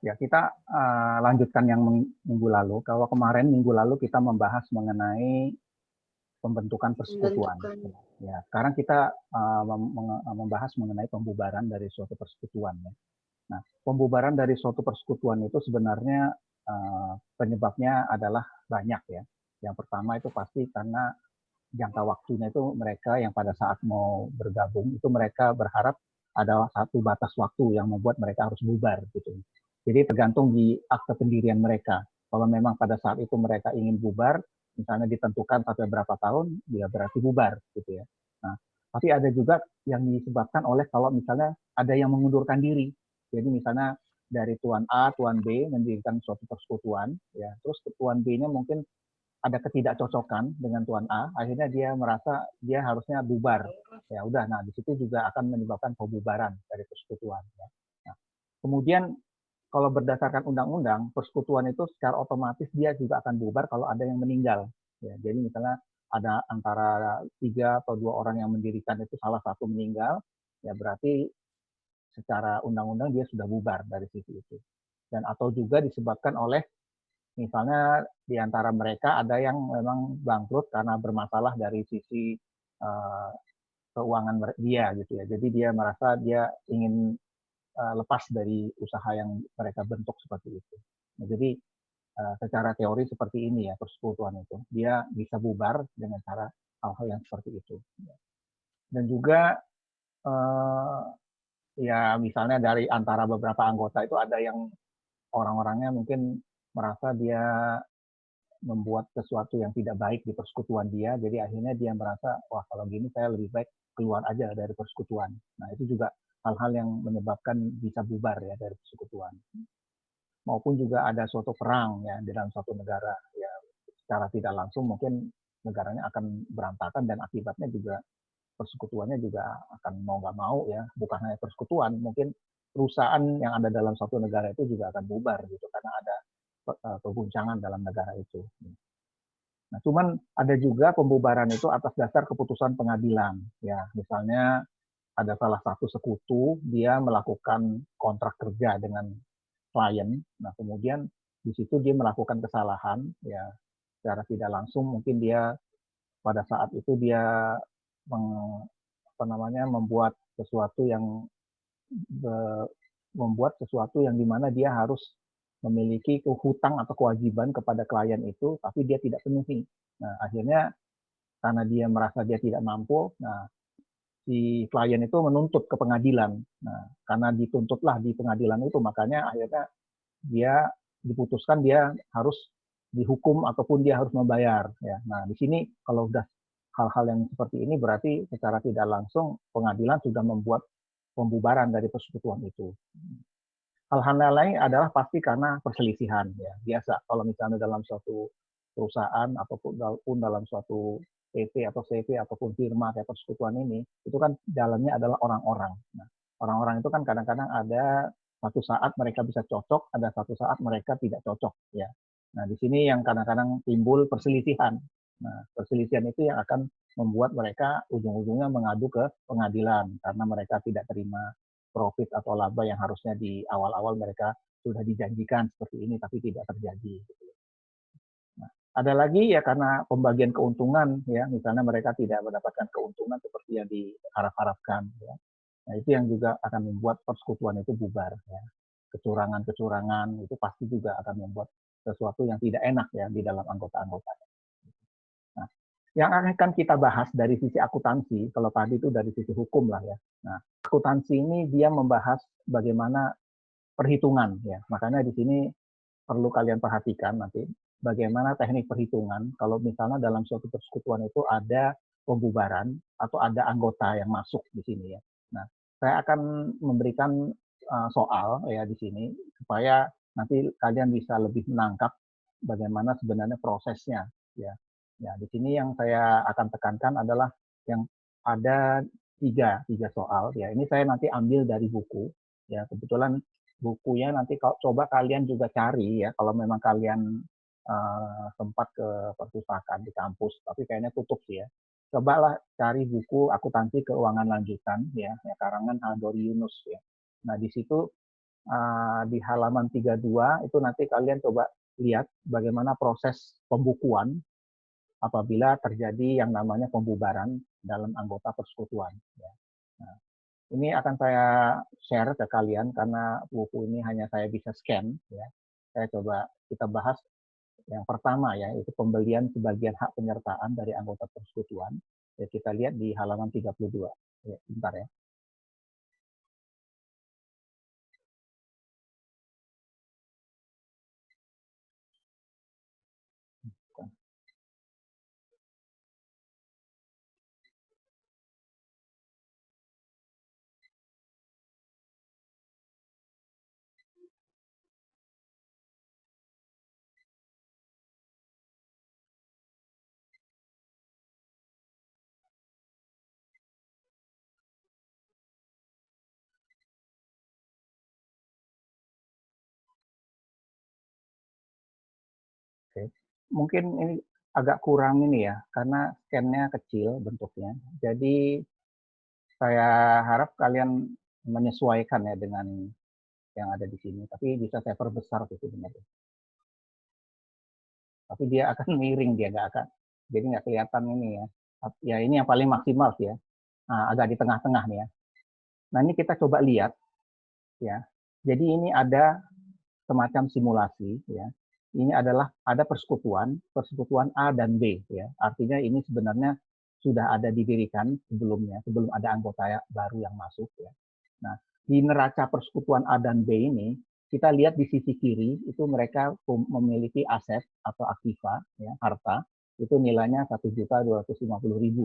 Ya, kita lanjutkan yang minggu lalu. Kalau kemarin minggu lalu kita membahas mengenai pembentukan persekutuan. Pembentukan. Ya, sekarang kita membahas mengenai pembubaran dari suatu persekutuan. Ya. Nah, pembubaran dari suatu persekutuan itu sebenarnya penyebabnya adalah banyak ya. Yang pertama itu pasti karena jangka waktunya itu mereka yang pada saat mau bergabung itu mereka berharap ada satu batas waktu yang membuat mereka harus bubar gitu. Jadi tergantung di akte pendirian mereka. Kalau memang pada saat itu mereka ingin bubar, misalnya ditentukan sampai berapa tahun, ya berarti bubar gitu ya. Nah, tapi ada juga yang disebabkan oleh kalau misalnya ada yang mengundurkan diri. Jadi misalnya dari Tuan A, Tuan B mendirikan suatu persekutuan, ya, terus Tuan B-nya mungkin ada ketidakcocokan dengan Tuan A, akhirnya dia merasa dia harusnya bubar. Ya udah, nah di situ juga akan menyebabkan pembubaran dari persekutuan. Ya. Nah, kemudian kalau berdasarkan undang-undang, persekutuan itu secara otomatis dia juga akan bubar kalau ada yang meninggal. Ya, jadi misalnya ada antara 3 atau 2 orang yang mendirikan itu salah satu meninggal, ya berarti secara undang-undang dia sudah bubar dari sisi itu. Dan atau juga disebabkan oleh misalnya di antara mereka ada yang memang bangkrut karena bermasalah dari sisi keuangan dia gitu ya. Jadi dia merasa dia ingin lepas dari usaha yang mereka bentuk seperti itu. Nah, jadi secara teori seperti ini ya persekutuan itu. Dia bisa bubar dengan cara hal-hal yang seperti itu. Dan juga ya misalnya dari antara beberapa anggota itu ada yang orang-orangnya mungkin merasa dia membuat sesuatu yang tidak baik di persekutuan dia, jadi akhirnya dia merasa, wah kalau gini saya lebih baik keluar aja dari persekutuan. Nah itu juga hal-hal yang menyebabkan bisa bubar ya dari persekutuan. Maupun juga ada suatu perang ya di dalam suatu negara, ya secara tidak langsung mungkin negaranya akan berantakan dan akibatnya juga persekutuannya juga akan mau nggak mau ya, bukan hanya persekutuan, mungkin perusahaan yang ada dalam suatu negara itu juga akan bubar gitu karena ada keguncangan dalam negara itu. Nah, cuman ada juga pembubaran itu atas dasar keputusan pengadilan. Ya, misalnya ada salah satu sekutu dia melakukan kontrak kerja dengan klien. Nah, kemudian di situ dia melakukan kesalahan, ya secara tidak langsung mungkin dia pada saat itu dia membuat sesuatu yang dimana dia harus memiliki hutang atau kewajiban kepada klien itu, tapi dia tidak penuhi. Nah, akhirnya karena dia merasa dia tidak mampu, nah si klien itu menuntut ke pengadilan. Nah, karena dituntutlah di pengadilan itu, makanya akhirnya dia diputuskan dia harus dihukum ataupun dia harus membayar. Ya. Nah, di sini kalau udah hal-hal yang seperti ini berarti secara tidak langsung pengadilan sudah membuat pembubaran dari persekutuan itu. Hal-hal lain adalah pasti karena perselisihan ya biasa kalau misalnya dalam suatu perusahaan ataupun dalam suatu PT atau CV ataupun firma kayak persekutuan ini itu kan dalamnya adalah orang-orang. Nah, orang-orang itu kan kadang-kadang ada satu saat mereka bisa cocok, ada satu saat mereka tidak cocok ya. Nah, di sini yang kadang-kadang timbul perselisihan. Nah, perselisihan itu yang akan membuat mereka ujung-ujungnya mengadu ke pengadilan karena mereka tidak terima profit atau laba yang harusnya di awal-awal mereka sudah dijanjikan seperti ini tapi tidak terjadi. Nah, ada lagi ya karena pembagian keuntungan ya, misalnya mereka tidak mendapatkan keuntungan seperti yang diharap-harapkan ya. Nah, itu yang juga akan membuat persekutuan itu bubar ya. Kecurangan-kecurangan itu pasti juga akan membuat sesuatu yang tidak enak ya di dalam anggota-anggotanya. Nah, yang akan kita bahas dari sisi akuntansi, kalau tadi itu dari sisi hukum lah ya. Nah, akuntansi ini dia membahas bagaimana perhitungan ya. Makanya di sini perlu kalian perhatikan nanti bagaimana teknik perhitungan kalau misalnya dalam suatu persekutuan itu ada pembubaran atau ada anggota yang masuk di sini ya. Nah, saya akan memberikan soal ya di sini supaya nanti kalian bisa lebih menangkap bagaimana sebenarnya prosesnya ya. Ya, di sini yang saya akan tekankan adalah yang ada tiga soal ya. Ini saya nanti ambil dari buku ya. Kebetulan bukunya nanti coba kalian juga cari ya kalau memang kalian sempat ke perpustakaan di kampus tapi kayaknya tutup sih ya. Cobalah cari buku akuntansi keuangan lanjutan ya, karangan Haldori Yunus ya. Nah, di situ di halaman 32 itu nanti kalian coba lihat bagaimana proses pembukuan apabila terjadi yang namanya pembubaran dalam anggota persekutuan. Ya. Nah, ini akan saya share ke kalian karena buku ini hanya saya bisa scan. Ya. Saya coba kita bahas yang pertama ya, itu pembelian sebagian hak penyertaan dari anggota persekutuan. Ya, kita lihat di halaman 32. Ya, bentar ya. Oke. Mungkin ini agak kurang ini ya, karena scan-nya kecil bentuknya. Jadi saya harap kalian menyesuaikan ya dengan yang ada di sini. Tapi bisa saya perbesar sih sebenarnya. Tapi dia akan miring, dia nggak akan. Jadi nggak kelihatan ini ya. Ya ini yang paling maksimal sih ya. Nah, agak di tengah-tengah nih ya. Nah ini kita coba lihat ya. Jadi ini ada semacam simulasi ya. Ini adalah ada persekutuan A dan B ya. Artinya ini sebenarnya sudah ada didirikan sebelumnya, sebelum ada anggota baru yang masuk ya. Nah, di neraca persekutuan A dan B ini kita lihat di sisi kiri itu mereka memiliki aset atau aktiva ya, harta itu nilainya 1.250.000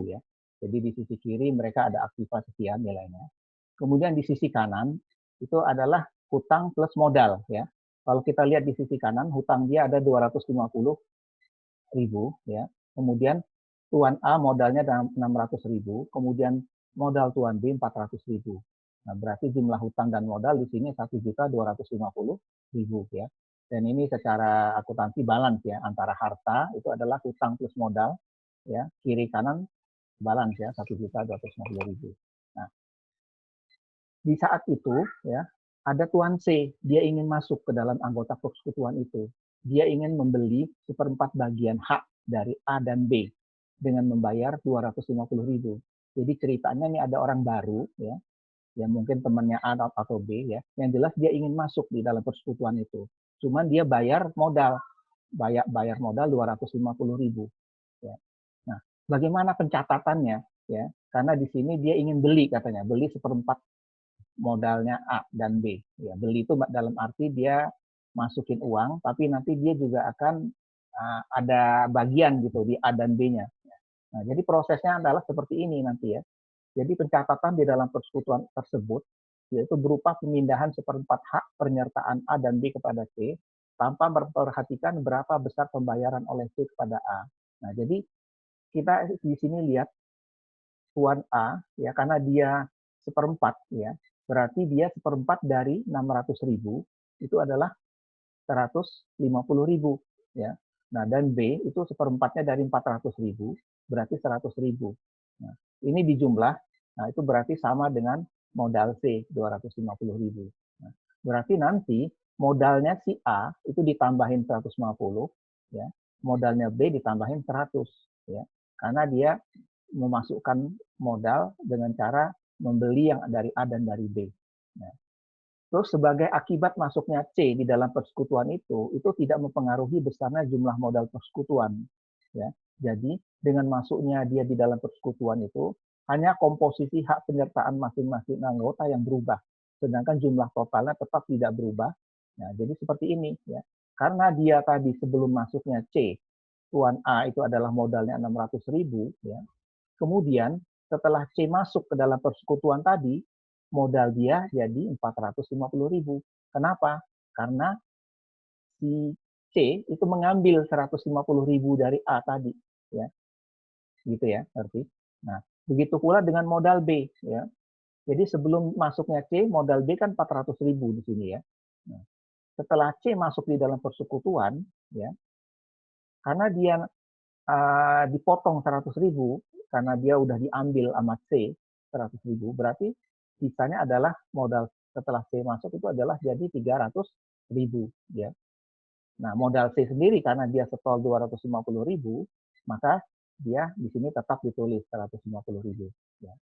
ya. Jadi di sisi kiri mereka ada aktiva sekian nilainya. Kemudian di sisi kanan itu adalah hutang plus modal ya. Kalau kita lihat di sisi kanan, hutang dia ada 250.000 ya. Kemudian Tuan A modalnya 600.000, kemudian modal Tuan B 400.000. Nah, berarti jumlah hutang dan modal di sini 1.250.000 ya. Dan ini secara akuntansi balance ya, antara harta itu adalah hutang plus modal ya, kiri kanan balance ya 1.250.000. Nah, di saat itu ya ada Tuan C, dia ingin masuk ke dalam anggota persekutuan itu. Dia ingin membeli seperempat bagian hak dari A dan B dengan membayar 250.000. Jadi ceritanya ini ada orang baru ya, yang mungkin temannya A atau B ya, yang jelas dia ingin masuk di dalam persekutuan itu. Cuman dia bayar modal 250.000 ya. Nah, bagaimana pencatatannya ya? Karena di sini dia ingin beli katanya, beli seperempat modalnya A dan B. Ya, beli itu dalam arti dia masukin uang, tapi nanti dia juga akan ada bagian gitu di A dan B-nya. Nah, jadi prosesnya adalah seperti ini nanti ya. Jadi pencatatan di dalam persekutuan tersebut yaitu berupa pemindahan seperempat hak penyertaan A dan B kepada C tanpa memperhatikan berapa besar pembayaran oleh C kepada A. Nah, jadi kita di sini lihat Tuan A ya karena dia seperempat ya berarti dia seperempat dari 600.000 itu adalah 150.000 ya. Nah dan B itu seperempatnya dari 400.000 berarti 100.000. Nah, ini dijumlah, nah itu berarti sama dengan modal C 250.000. Nah, berarti nanti modalnya si A itu ditambahin 150 ya, modalnya B ditambahin 100 ya. Karena dia memasukkan modal dengan cara membeli yang dari A dan dari B. Nah, terus sebagai akibat masuknya C di dalam persekutuan itu tidak mempengaruhi besarnya jumlah modal persekutuan. Ya, jadi dengan masuknya dia di dalam persekutuan itu hanya komposisi hak penyertaan masing-masing anggota yang berubah, sedangkan jumlah totalnya tetap tidak berubah. Nah, jadi seperti ini ya. Karena dia tadi sebelum masuknya C, Tuan A itu adalah modalnya 600.000 ya. Kemudian setelah C masuk ke dalam persekutuan tadi, modal dia jadi 450.000. Kenapa? Karena si C itu mengambil 150.000 dari A tadi, ya, gitu ya, ngerti? Nah, begitu pula dengan modal B, ya. Jadi sebelum masuknya C, modal B kan 400.000 di sini ya. Nah, setelah C masuk di dalam persekutuan, ya, karena dia dipotong 100.000 karena dia udah diambil sama C 100.000 berarti sisanya adalah modal setelah C masuk itu adalah jadi 300.000 ya. Nah, modal C sendiri karena dia setor 250.000, maka dia di sini tetap ditulis 150.000 ya.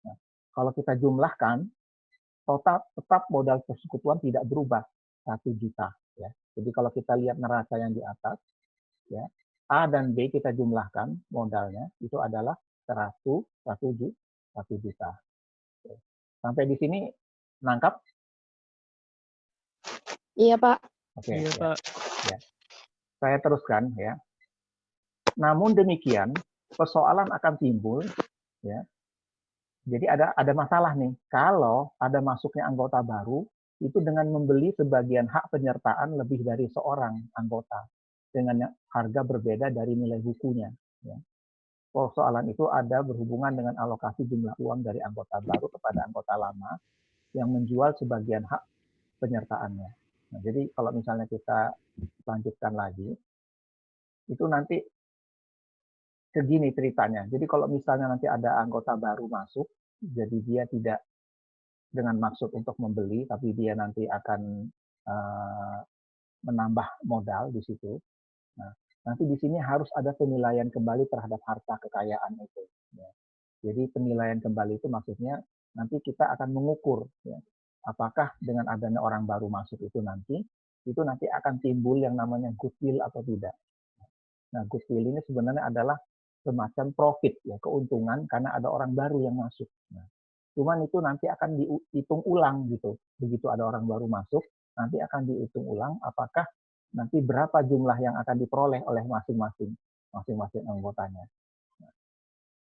Nah, kalau kita jumlahkan total tetap modal persekutuan tidak berubah 1 juta ya. Jadi kalau kita lihat neraca yang di atas ya, A dan B kita jumlahkan modalnya itu adalah 1 juta. Sampai di sini nangkap? Iya, Pak. Oke, Iya, ya. Pak. Ya. Saya teruskan ya. Namun demikian, persoalan akan timbul ya. Jadi ada masalah nih. Kalau ada masuknya anggota baru, itu dengan membeli sebagian hak penyertaan lebih dari seorang anggota dengan harga berbeda dari nilai bukunya. Ya. Persoalan itu ada berhubungan dengan alokasi jumlah uang dari anggota baru kepada anggota lama yang menjual sebagian hak penyertaannya. Nah, jadi kalau misalnya kita lanjutkan lagi, itu nanti segini ceritanya. Jadi kalau misalnya nanti ada anggota baru masuk, jadi dia tidak dengan maksud untuk membeli, tapi dia nanti akan menambah modal di situ. Nah, nanti di sini harus ada penilaian kembali terhadap harta kekayaan itu. Ya. Jadi penilaian kembali itu maksudnya nanti kita akan mengukur, ya, apakah dengan adanya orang baru masuk itu nanti akan timbul yang namanya goodwill atau tidak. Nah, goodwill ini sebenarnya adalah semacam profit, ya, keuntungan karena ada orang baru yang masuk. Nah, cuman itu nanti akan dihitung ulang gitu. Begitu ada orang baru masuk, nanti akan dihitung ulang apakah nanti berapa jumlah yang akan diperoleh oleh masing-masing anggotanya.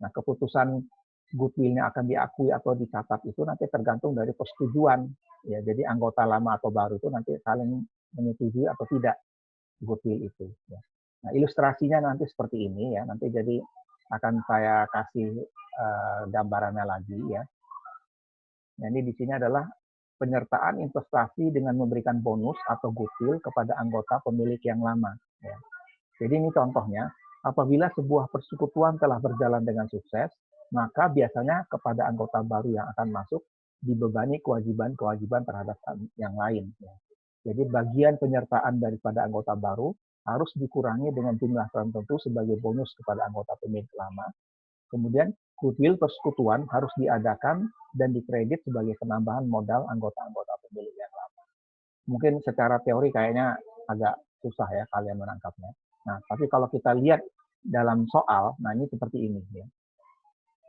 Nah, keputusan goodwill-nya akan diakui atau dicatat itu nanti tergantung dari persetujuan. Ya, jadi anggota lama atau baru itu nanti saling menyetujui atau tidak goodwill itu. Ya. Nah, ilustrasinya nanti seperti ini ya. Nanti jadi akan saya kasih gambarannya lagi ya. Nah, ini di sini adalah penyertaan investasi dengan memberikan bonus atau goodwill kepada anggota pemilik yang lama. Ya. Jadi ini contohnya, apabila sebuah persekutuan telah berjalan dengan sukses, maka biasanya kepada anggota baru yang akan masuk dibebani kewajiban-kewajiban terhadap yang lain. Ya. Jadi bagian penyertaan daripada anggota baru harus dikurangi dengan jumlah tertentu sebagai bonus kepada anggota pemilik lama. Kemudian goodwill persekutuan harus diadakan dan dikredit sebagai penambahan modal anggota-anggota pemilik yang lama. Mungkin secara teori kayaknya agak susah ya kalian menangkapnya. Nah, tapi kalau kita lihat dalam soal, nah ini seperti ini ya.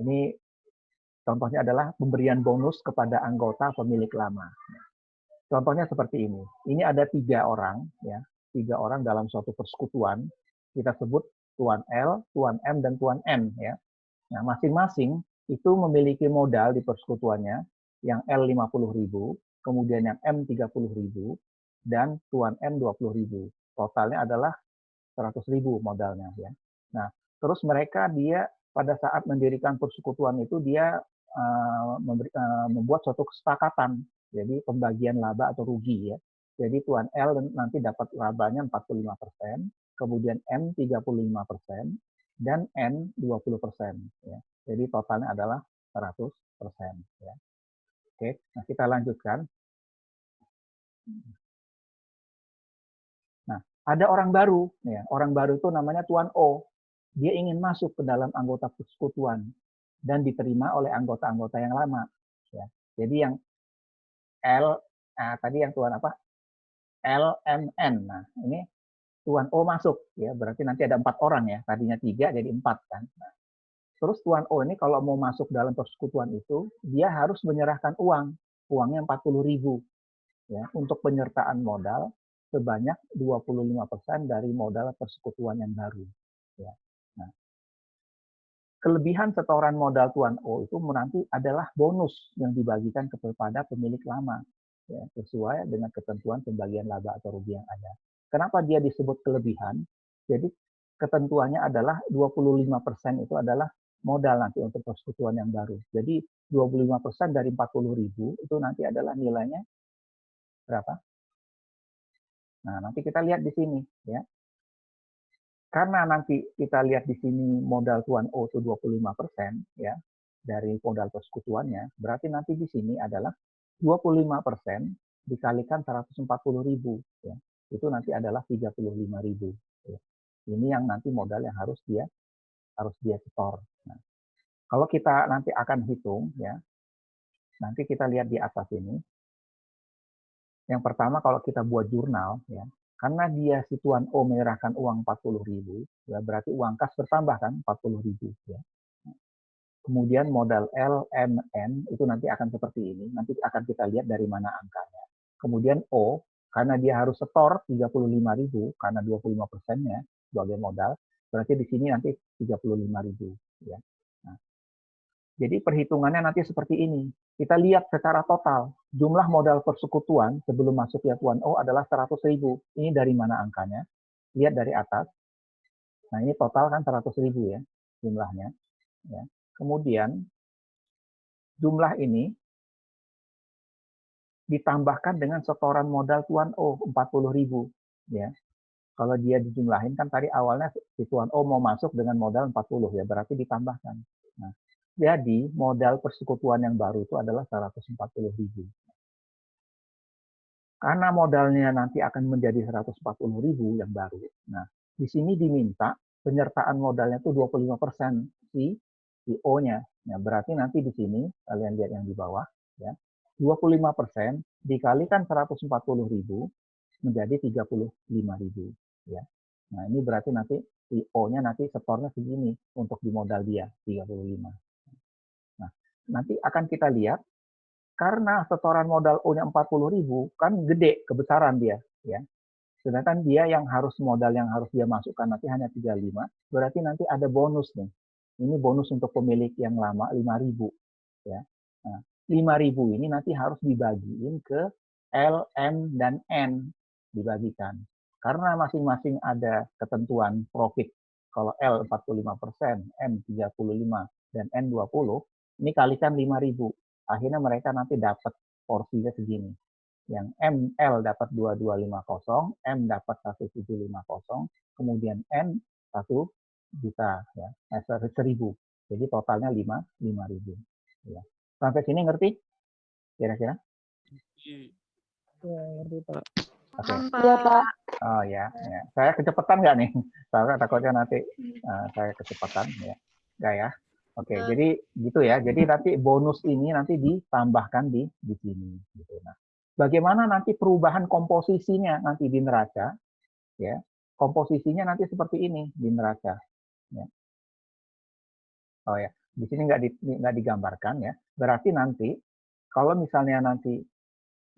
Ini contohnya adalah pemberian bonus kepada anggota pemilik lama. Contohnya seperti ini. Ini ada 3 orang ya, 3 orang dalam suatu persekutuan. Kita sebut Tuan L, Tuan M, dan Tuan N ya. Nah, masing-masing itu memiliki modal di persekutuannya, yang L 50.000, kemudian yang M 30.000, dan Tuan M 20.000. Totalnya adalah 100.000 modalnya ya. Nah, terus mereka dia pada saat mendirikan persekutuan itu dia membuat suatu kesepakatan. Jadi pembagian laba atau rugi ya. Jadi Tuan L nanti dapat labanya 45%, kemudian M 35%, dan N 20%. Ya. Jadi totalnya adalah 100%. Ya. Oke, nah kita lanjutkan. Nah, ada orang baru. Ya. Orang baru itu namanya Tuan O. Dia ingin masuk ke dalam anggota persekutuan dan diterima oleh anggota-anggota yang lama. Ya. Jadi yang L, tadi yang Tuan apa? LMN. Nah, ini Tuan O masuk. Ya, berarti nanti ada 4 orang ya. Tadinya 3 jadi 4 kan. Nah, terus Tuan O ini kalau mau masuk dalam persekutuan itu, dia harus menyerahkan uang. Uangnya 40.000 ya, untuk penyertaan modal sebanyak 25% dari modal persekutuan yang baru. Ya. Nah, kelebihan setoran modal Tuan O itu nanti adalah bonus yang dibagikan kepada pemilik lama, ya, sesuai dengan ketentuan pembagian laba atau rugi yang ada. Kenapa dia disebut kelebihan? Jadi ketentuannya adalah 25% itu adalah modal nanti untuk persekutuan yang baru. Jadi 25% dari 40.000 itu nanti adalah nilainya berapa? Nah, nanti kita lihat di sini ya. Karena nanti kita lihat di sini modal Tuan O itu 25% ya dari modal persekutuannya, berarti nanti di sini adalah 25% dikalikan 140.000 ya. Itu nanti adalah 35.000 ya. Ini yang nanti modal yang harus dia setor. Nah, kalau kita nanti akan hitung ya. Nanti kita lihat di atas ini. Yang pertama kalau kita buat jurnal ya, karena dia si Tuan O menyerahkan uang 40.000 ya, berarti uang kas bertambah kan 40.000 ya. Kemudian modal L, M, N itu nanti akan seperti ini. Nanti akan kita lihat dari mana angkanya. Kemudian O, karena dia harus setor 35.000 karena 25%-nya sebagai modal, berarti di sini nanti 35.000 ya. Nah, jadi perhitungannya nanti seperti ini. Kita lihat secara total, jumlah modal persekutuan sebelum masuk ya Tuan O adalah 100.000. Ini dari mana angkanya? Lihat dari atas. Nah, ini total kan 100.000 ya jumlahnya. Ya. Kemudian jumlah ini ditambahkan dengan setoran modal Tuan O 40.000 ya. Kalau dia dijumlahin kan tadi awalnya si Tuan O mau masuk dengan modal 40 ya, berarti ditambahkan. Nah, jadi modal persekutuan yang baru itu adalah 140.000. Karena modalnya nanti akan menjadi 140.000 yang baru. Nah, di sini diminta penyertaan modalnya itu 25% si O-nya. Nah, berarti nanti di sini kalian lihat yang di bawah ya. 25% dikalikan 140.000 menjadi 35.000 ya. Nah, ini berarti nanti si O-nya nanti setornya segini untuk di modal dia 35. Nah, nanti akan kita lihat karena setoran modal O-nya 40.000 kan gede kebesaran dia ya. Sedangkan dia yang harus modal yang harus dia masukkan nanti hanya 35, berarti nanti ada bonus nih. Ini bonus untuk pemilik yang lama 5.000 ya. Nah, 5.000 ini nanti harus dibagiin ke L, M, dan N dibagikan. Karena masing-masing ada ketentuan profit. Kalau L 45%, M 35, dan N 20, ini kalikan 5.000. Akhirnya mereka nanti dapat porsinya segini. Yang ML dapat 2250, M dapat 1750, kemudian N 1 juta ya, 1.000. Jadi totalnya 5.000 ya. Sampai sini ngerti kira-kira? Ya, ngerti Pak. Oke. Iya Pak. Oh ya, ya. Saya kecepatan nggak nih? Saya takutnya nanti saya kecepatan ya. Nggak ya? Oke, jadi gitu ya. Jadi nanti bonus ini nanti ditambahkan di sini. Gitu. Nah, bagaimana nanti perubahan komposisinya nanti di neraca? Ya, komposisinya nanti seperti ini di neraca. Ya. Oh ya, di sini nggak digambarkan ya. Berarti nanti kalau misalnya nanti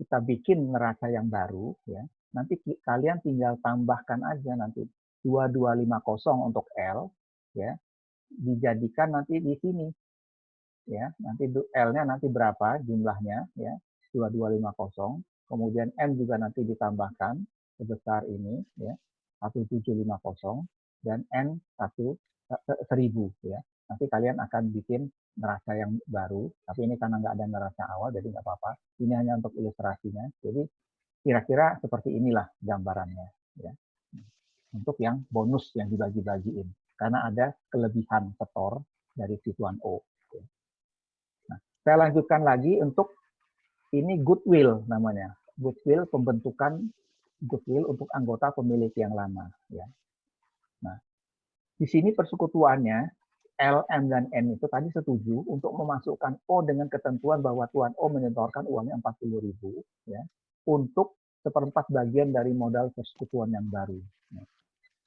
kita bikin neraca yang baru ya, nanti kalian tinggal tambahkan aja nanti 2250 untuk L ya, dijadikan nanti di sini ya. Nanti L-nya nanti berapa jumlahnya ya, 2250. Kemudian M juga nanti ditambahkan sebesar ini ya, 1750 dan N 1000 ya. Nanti kalian akan bikin neraca yang baru, tapi ini karena nggak ada neraca awal jadi nggak apa-apa. Ini hanya untuk ilustrasinya. Jadi kira-kira seperti inilah gambarannya ya. Untuk yang bonus yang dibagi-bagiin karena ada kelebihan setor dari si Tuan O. Nah, saya lanjutkan lagi untuk ini goodwill namanya. Goodwill, pembentukan goodwill untuk anggota pemilik yang lama ya. Nah, di sini persekutuannya L, M, dan N itu tadi setuju untuk memasukkan O dengan ketentuan bahwa Tuan O menyetorkan uangnya 40.000 ya, untuk seperempat bagian dari modal persekutuan yang baru. Nah,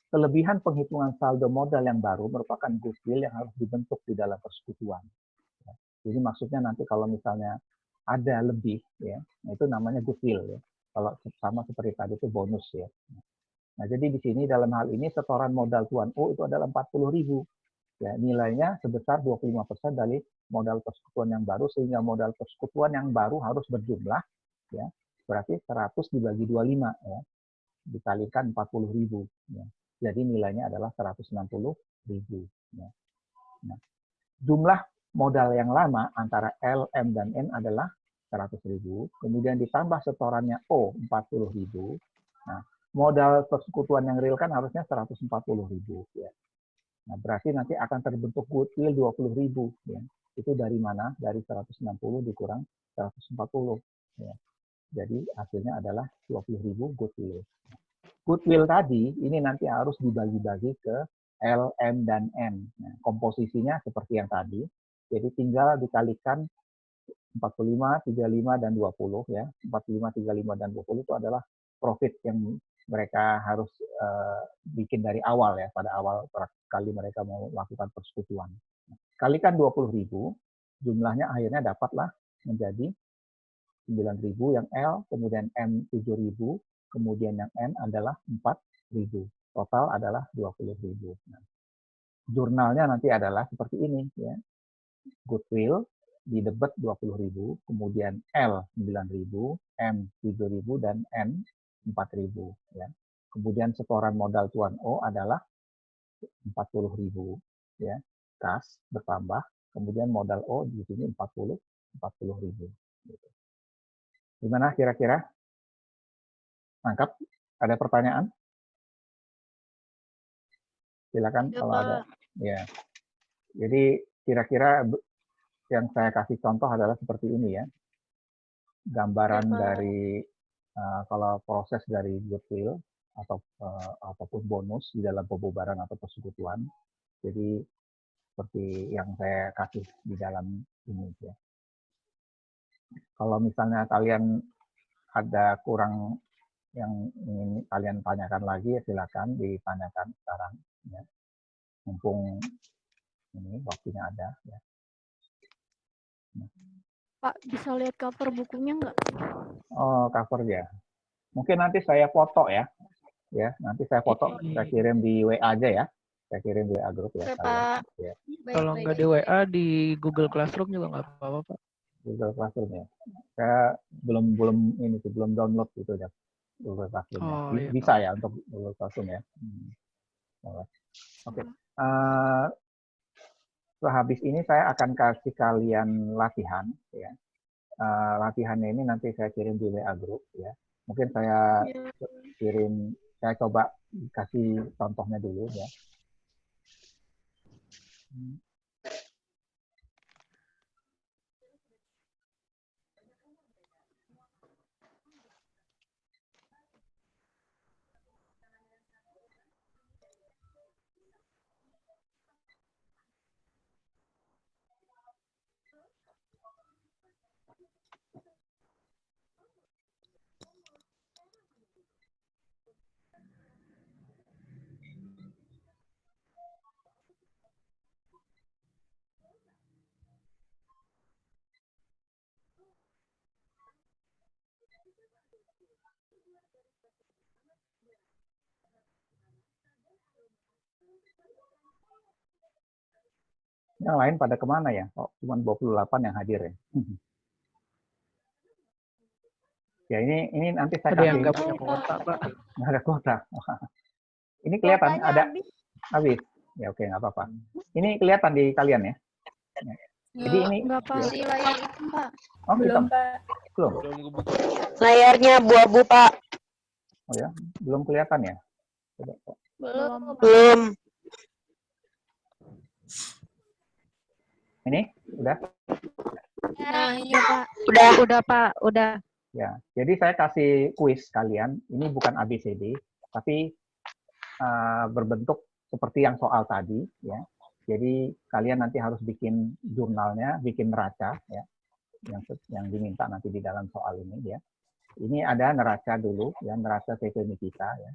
kelebihan penghitungan saldo modal yang baru merupakan goodwill yang harus dibentuk di dalam persekutuan. Ya. Jadi maksudnya nanti kalau misalnya ada lebih, ya, itu namanya goodwill. Ya. Kalau sama seperti tadi itu bonus ya. Nah, jadi di sini dalam hal ini setoran modal Tuan O itu adalah 40.000. Ya, nilainya sebesar 25% dari modal persekutuan yang baru, sehingga modal persekutuan yang baru harus berjumlah ya, berarti 100 dibagi 25 ya, dikalikan 40.000 ya. Jadi nilainya adalah 160.000 ya. Nah, jumlah modal yang lama antara L, M, dan N adalah 100.000, kemudian ditambah setorannya O 40.000. Nah, modal persekutuan yang real kan harusnya 140.000 ya. Nah, berarti nanti akan terbentuk goodwill 20.000 ya. Itu dari mana? Dari 160 dikurang 140. Ya. Jadi hasilnya adalah 20.000 goodwill. Goodwill tadi ini nanti harus dibagi-bagi ke L, M, dan N. Nah, komposisinya seperti yang tadi. Jadi tinggal dikalikan 45, 35, dan 20 ya. 45, 35, dan 20 itu adalah profit yang mereka harus bikin dari awal ya, pada awal kali mereka mau melakukan persekutuan. Kalikan 20.000, jumlahnya akhirnya dapatlah menjadi 9.000 yang L, kemudian M 7.000, kemudian yang N adalah 4.000. Total adalah 20.000. Nah, jurnalnya nanti adalah seperti ini ya. Goodwill di debit 20.000, kemudian L 9.000, M 7.000, dan N 4.000 ya. Kemudian setoran modal Tuan O adalah 40.000 ya, kas bertambah. Kemudian modal O di sini 40.000. Gitu. Gimana kira-kira? Nangkap? Ada pertanyaan? Silakan Ya, kalau Pak. ada. Ya. Jadi kira-kira yang saya kasih contoh adalah seperti ini ya. Gambaran Ya, Pak. dari kalau proses dari goodwill atau ataupun bonus di dalam pembubaran atau persekutuan. Jadi seperti yang saya kasih di dalam ini ya. Kalau misalnya kalian ada kurang yang ingin kalian tanyakan lagi, ya silakan ditanyakan sekarang ya. Mumpung ini waktunya ada ya. Nah. Pak, bisa lihat cover bukunya nggak? Oh, cover ya. Mungkin nanti saya foto ya. Ya, nanti saya foto, saya kirim di WA aja ya. Saya kirim di WA grup ya. Oke, Pak. Ya. Kalau nggak di WA, di Google Classroom juga nggak apa-apa, Pak. Google Classroom ya. Saya belum ini sih, belum download gitu ya. Google Classroom ya. Oh, iya. Bisa ya untuk Google Classroom ya. Oke. Setelah habis ini saya akan kasih kalian latihan ya. Latihannya ini nanti saya kirim di WA group ya. Mungkin saya kirim, saya coba kasih contohnya dulu ya. Yang lain pada kemana ya? Oh, cuma 28 yang hadir ya. Ya ini nanti saya Ada kasih. yang nggak punya kuota, Pak. Nggak ada kuota. Ini kelihatan ada habis. Ya oke, nggak apa-apa. Ini kelihatan di kalian ya. Jadi ini nggak, Pak. ya. Si layar hitam, Pak. Oh, Belum, hitam. Pak. Belum. Layarnya abu-abu, Pak. Oh ya, belum kelihatan ya. Coba. Belum. Belum. Ini udah. Nah, iya, Pak. Udah, Pak. Udah. Ya, jadi saya kasih kuis kalian. Ini bukan ABCD, tapi berbentuk seperti yang soal tadi, ya. Jadi kalian nanti harus bikin jurnalnya, bikin neraca, ya, yang diminta nanti di dalam soal ini, ya. Ini ada neraca dulu, ya, neraca CP kita, ya.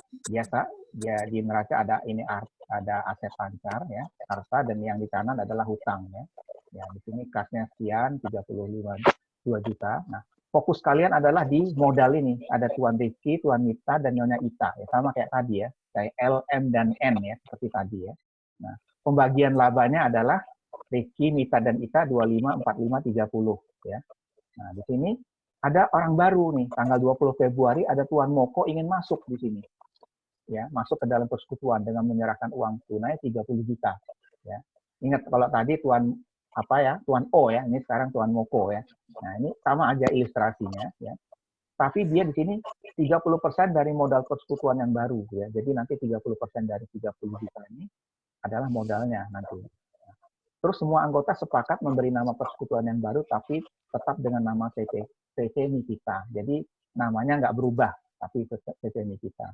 Biasa, ya di neraca ada ini ada aset pancar, ya, harta, dan yang di kanan adalah hutang, ya. Ya, di sini kasnya sekian, 35,2 juta. Nah, fokus kalian adalah di modal ini. Ada Tuan Rizky, Tuan Mita, dan Nyonya Ita. Ya, sama kayak tadi ya. Kayak L, M, dan N ya, seperti tadi ya. Nah, pembagian labanya adalah Rizky, Mita, dan Ita 25, 45, 30 ya. Nah, di sini ada orang baru nih, tanggal 20 Februari ada Tuan Moko ingin masuk di sini. Ya, masuk ke dalam persekutuan dengan menyerahkan uang tunai 30 juta ya. Ingat kalau tadi Tuan apa ya, Tuan O ya, ini sekarang Tuan Moko ya. Nah, ini sama aja ilustrasinya ya. Tapi dia di sini 30% dari modal persekutuan yang baru ya. Jadi nanti 30% dari 30 juta ini adalah modalnya nanti. Terus semua anggota sepakat memberi nama persekutuan yang baru, tapi tetap dengan nama PT Nikita. Jadi namanya nggak berubah, tapi PT Nikita.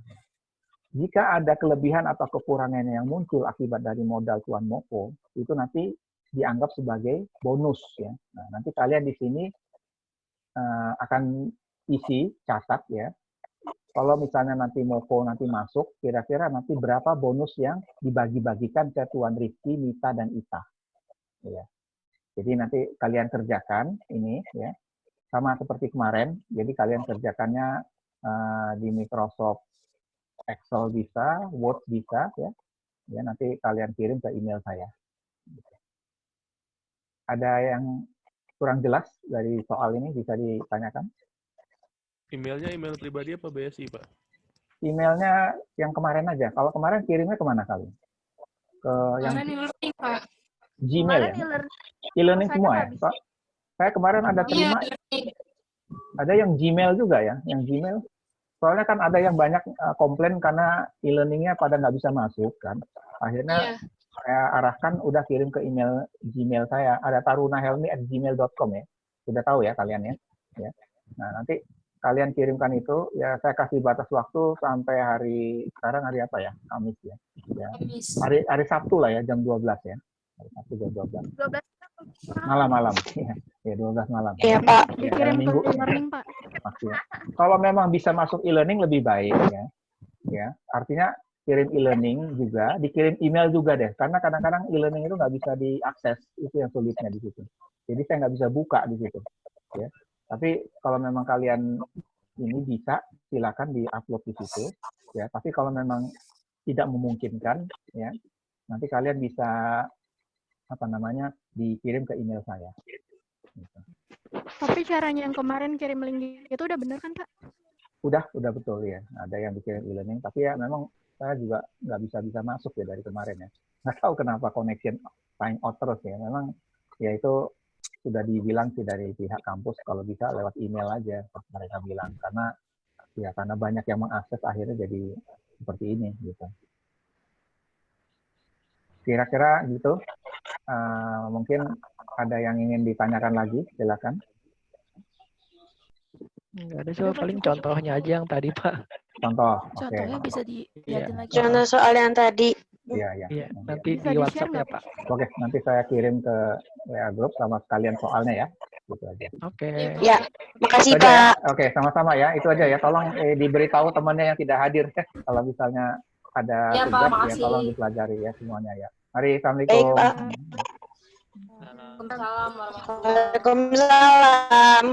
Jika ada kelebihan atau kekurangan yang muncul akibat dari modal Tuan Moko, itu nanti dianggap sebagai bonus ya. Nah, nanti kalian di sini akan isi catat ya. Kalau misalnya nanti Moko nanti masuk, kira-kira nanti berapa bonus yang dibagi-bagikan ke Tuan Rifki, Nita, dan Ita. Ya. Jadi nanti kalian kerjakan ini ya, sama seperti kemarin. Jadi kalian kerjakannya di Microsoft Excel bisa, Word bisa ya. Ya nanti kalian kirim ke email saya. Ada yang kurang jelas dari soal ini bisa ditanyakan? Emailnya email pribadi apa BSI, Pak? Emailnya yang kemarin aja. Kalau kemarin kirimnya kemana kali? Ke yang e-learning, Pak. Gmail ya? E-learning semua ya? Saya kemarin ada terima, ada yang Gmail juga ya, yang Gmail. Soalnya kan ada yang banyak komplain karena e-learningnya pada nggak bisa masuk kan. Akhirnya saya arahkan udah kirim ke email Gmail saya. Ada tarunahelmi@gmail.com ya. Sudah tahu ya kalian ya. Nah nanti kalian kirimkan itu. Ya saya kasih batas waktu sampai sekarang hari apa ya? Kamis ya. Hari Sabtu lah ya jam 12 ya. Hari Sabtu jam 12. 12 Malam. Ya 12 malam. Iya, Pak. dikirim ke Minggu e-learning, Pak. maksudnya. Kalau memang bisa masuk e-learning lebih baik ya. Ya, artinya kirim e-learning juga, dikirim email juga deh. Karena kadang-kadang e-learning itu nggak bisa diakses, itu yang sulitnya di situ. Jadi saya nggak bisa buka di situ. Ya. Tapi kalau memang kalian ini bisa, silakan di-upload di situ. Ya. Tapi kalau memang tidak memungkinkan, ya, nanti kalian bisa dikirim ke email saya. Gitu. Tapi caranya yang kemarin kirim link itu udah bener kan, Pak? Udah betul ya. Ada yang dikirim e-learning, tapi ya memang saya juga nggak bisa masuk ya dari kemarin ya. Nggak tahu kenapa connection time out terus ya. Memang ya itu sudah dibilang sih dari pihak kampus kalau bisa lewat email aja mereka bilang karena banyak yang mengakses akhirnya jadi seperti ini gitu. Kira-kira gitu. Mungkin ada yang ingin ditanyakan lagi, silakan. Nggak ada, coba paling contohnya aja yang tadi, Pak. Contoh, oke. Contohnya bisa dilihatin lagi. Contoh soal yang tadi. Iya. Iya, nanti Bisa di di-share WhatsApp ya, nggak, Pak. Oke, nanti saya kirim ke WA Group sama sekalian soalnya ya. Gitu aja. Oke. Ya, makasih, Itu aja ya. Pak. Oke, sama-sama ya. Itu aja ya. Tolong diberitahu temannya yang tidak hadir ya. Kalau misalnya ada Ya, Pak, tugas ya makasih. tolong dipelajari ya semuanya ya. Mari, Baik, Assalamualaikum. Pak. Waalaikumsalam warahmatullahi wabarakatuh. Waalaikumsalam.